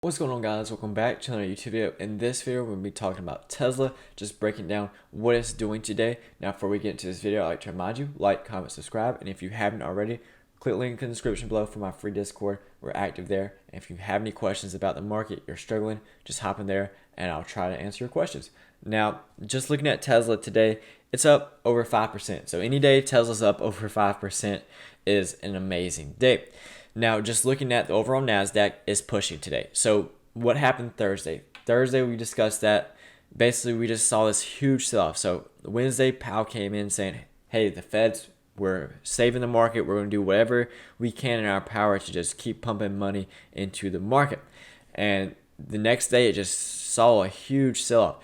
What's going on, guys? Welcome back to another YouTube video. In this video, we're going to be talking about Tesla, just breaking down what it's doing today. Now, before we get into this video, I'd like to remind you, like, comment, subscribe, and if you haven't already, click link in the description below for my free Discord. We're active there, and if you have any questions about the market, you're struggling, just hop in there, and I'll try to answer your questions. Now, just looking at Tesla today, it's up over 5%. So any day Tesla's up over 5% is an amazing day. Now, just looking at the overall NASDAQ is pushing today. So what happened Thursday? Thursday, we discussed that. Basically, we just saw this huge sell-off. So Wednesday, Powell came in saying, hey, the Feds, we're saving the market. We're going to do whatever we can in our power to just keep pumping money into the market. And the next day, it just saw a huge sell-off.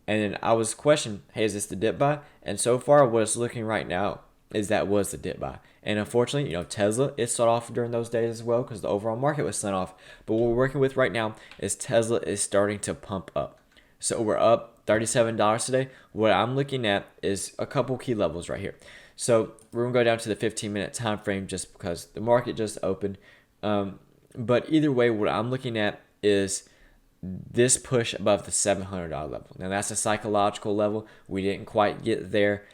And then I was questioning, hey, is this the dip buy? And so far, what it's looking right now is that was the dip buy. And unfortunately, Tesla, it sold off during those days as well because the overall market was sent off. But what we're working with right now is Tesla is starting to pump up. So we're up $37 today. What I'm looking at is a couple key levels right here. So we're going to go down to the 15-minute time frame just because the market just opened. But either way, what I'm looking at is this push above the $700 level. Now, that's a psychological level. We didn't quite get there.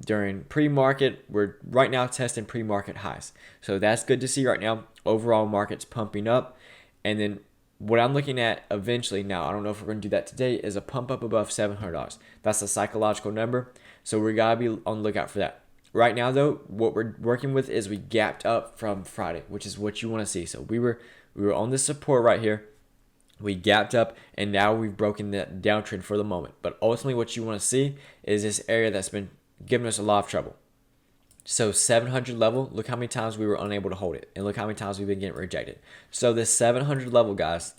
During pre-market, we're right now testing pre-market highs. So that's good to see right now. Overall market's pumping up. And then what I'm looking at eventually, now I don't know if we're going to do that today, is a pump up above $700. That's a psychological number. So we got to be on the lookout for that. Right now, though, what we're working with is we gapped up from Friday, which is what you want to see. So we were on this support right here. We gapped up, and now we've broken that downtrend for the moment. But ultimately, what you want to see is this area that's been giving us a lot of trouble. So 700 level, look how many times we were unable to hold it, and look how many times we've been getting rejected. So this 700 level, guys,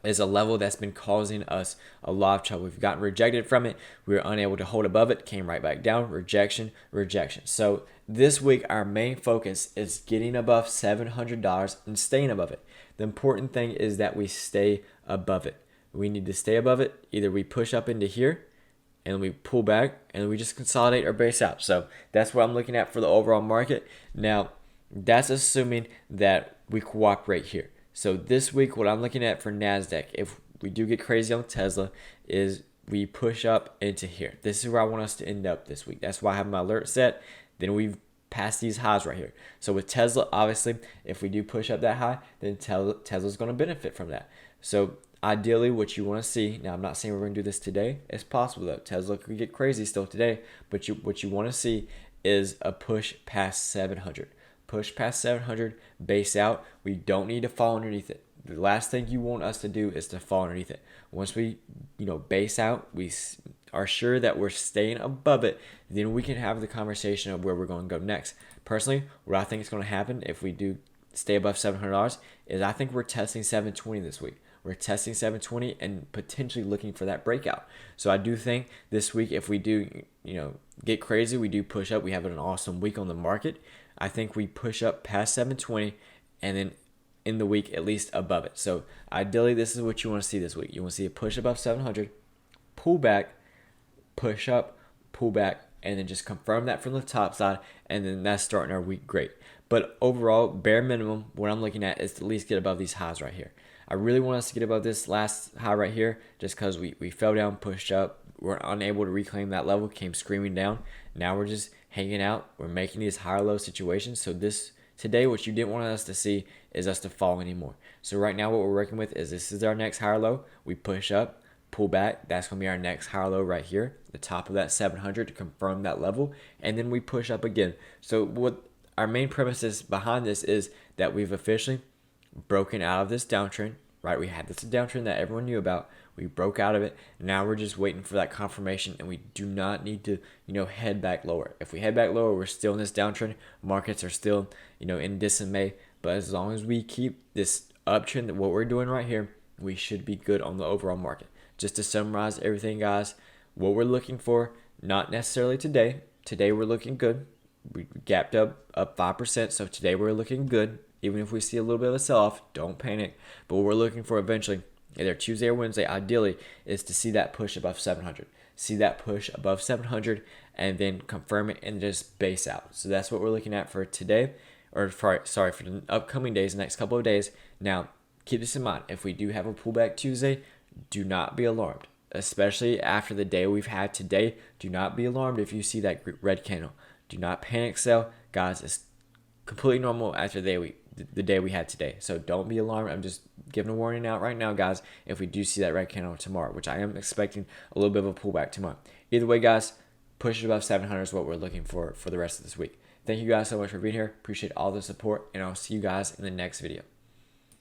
is a level that's been causing us a lot of trouble. We've gotten rejected from it. We were unable to hold above it, came right back down, rejection, rejection. So this week, our main focus is getting above $700 and staying above it. The important thing is that we stay above it. We need to stay above it. Either we push up into here, and we pull back, and we just consolidate our base out. So that's what I'm looking at for the overall market. Now, that's assuming that we cooperate here. So this week, what I'm looking at for NASDAQ, if we do get crazy on Tesla, is we push up into here. This is where I want us to end up this week. That's why I have my alert set. Then we've passed these highs right here. So with Tesla, obviously, if we do push up that high, then Tesla's going to benefit from that. So ideally, what you want to see, now I'm not saying we're going to do this today. It's possible though. Tesla could get crazy still today, but what you want to see is a push past 700. Push past 700, base out. We don't need to fall underneath it. The last thing you want us to do is to fall underneath it. Once we, base out, we are sure that we're staying above it, then we can have the conversation of where we're going to go next. Personally, what I think is going to happen if we do stay above $700 is I think we're testing 720 this week. We're testing 720 and potentially looking for that breakout. So I do think this week, if we do, get crazy, we do push up, we have an awesome week on the market. I think we push up past 720 and then in the week at least above it. So ideally, this is what you want to see this week. You want to see a push above 700, pull back, push up, pull back, and then just confirm that from the top side, and then that's starting our week great. But overall, bare minimum, what I'm looking at is to at least get above these highs right here. I really want us to get above this last high right here just because we fell down, pushed up. We're unable to reclaim that level, came screaming down. Now we're just hanging out. We're making these higher low situations. So today, what you didn't want us to see is us to fall anymore. So right now, what we're working with is this is our next higher low. We push up, pull back. That's going to be our next higher low right here, the top of that 700 to confirm that level. And then we push up again. So what our main premises behind this is that we've officially broken out of this downtrend, right? We had this downtrend that everyone knew about. We broke out of it. Now we're just waiting for that confirmation, and we do not need to, head back lower. If we head back lower, we're still in this downtrend. Markets are still, in dismay. But as long as we keep this uptrend, what we're doing right here, we should be good on the overall market. Just to summarize everything, guys, what we're looking for, not necessarily today. Today we're looking good. We gapped up 5%, so today we're looking good. Even if we see a little bit of a sell-off, don't panic. But what we're looking for eventually, either Tuesday or Wednesday, ideally, is to see that push above 700. See that push above 700 and then confirm it and just base out. So that's what we're looking at for today, or for the upcoming days, the next couple of days. Now, keep this in mind. If we do have a pullback Tuesday, do not be alarmed, especially after the day we've had today. Do not be alarmed if you see that red candle. Do not panic sell, guys. It's completely normal after the day we had today. So don't be alarmed. I'm just giving a warning out right now, guys, if we do see that red candle tomorrow, which I am expecting a little bit of a pullback tomorrow. Either way, guys, push it above 700 is what we're looking for the rest of this week. Thank you guys so much for being here. Appreciate all the support, and I'll see you guys in the next video.